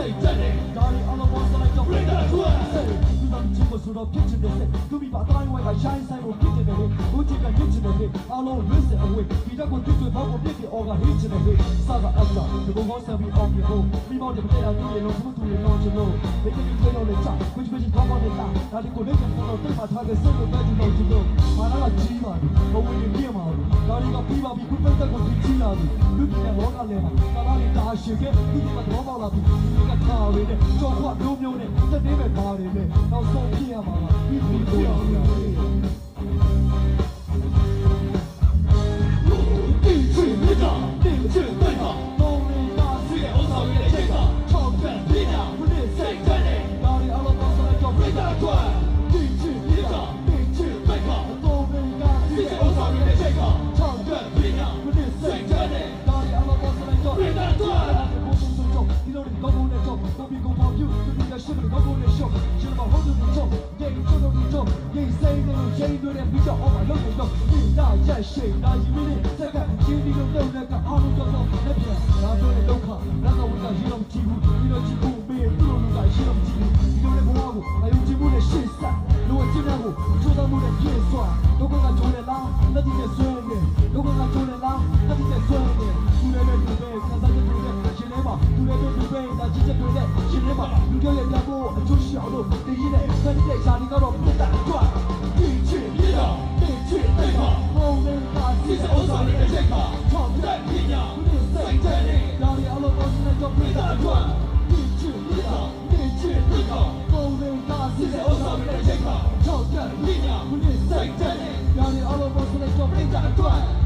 စိတ်တက်တယ်ဒါတွေအလုံးပေါ်စလိုက်တော့ပြတာထွက်သူတို့ချင်းမဆိုတော့ဖြစ်ချင်တယ်သူမိဘအတိုင်းဝိုင်းကရှိုင်းဆိုင်ကိုဖြစ်တယ်ဦးချစ်ကညစ်ချင်တယ်အလုံးလွတ်စအဝေးဒီတော့ကိုတွေ့တွေ့တော့ကိုပြည့်ပြည့်အော်ကဟိချင်တယ်စာကအပ်တာဒီကောင်ကောဆက်ပြီးအောင်ပြီးတော့မိဘတွေပြတာတွေ့ရလို့သူတို့လုံးချင်လို့ဒီကိစ္စကိုလည်းချကွင်းကွင်းကောင်းကောင်းနဲ့တာဒါဒီကိုလည်းကျွန်တော်တိတ်မှထားတဲ့စိတ်ကိုပဲဒီလိုချင်လို့မာနာကကြီးပါဘူးဘဝတွေပြည့်မှာဘူးဒါတွေကပြီးပါပြီခုပတ်သက်ကိုကြီးလာပြီလူပြတဲ့ဘောကလည်းကာလာလေးတာရှိခဲ့ဒီကတော့ပေါလာပြီဒီကထားရတဲ့ကြောက်ခွမျိုးမျိုးနဲ့တက်သေးပဲပါတယ်လေနောက်ဆုံးပြရမှာပါဒီလိုကိုရအောင်谁拿一米的再看心里头都那个阿鲁高高那边那边的都看那个我讲一种几乎一种几乎没有路路在一种几乎一种的不好还有几乎的现实如果今天我做到我的计算如果俺做的啦那就得算的如果俺做的啦那就得算的做的对不对看咱就对的现在嘛做的对不对那直接对的现在嘛你就要让我就小路第一的跟你在家里搞到不打转地去一道地去对吧你是欧洲人的健康，创在平阳，谁在你？让你阿拉伯是那叫北大转，你去你走，你去你走，欧人大你是欧洲人的健康，创在平阳，谁在你？让你阿拉伯是那叫北大转。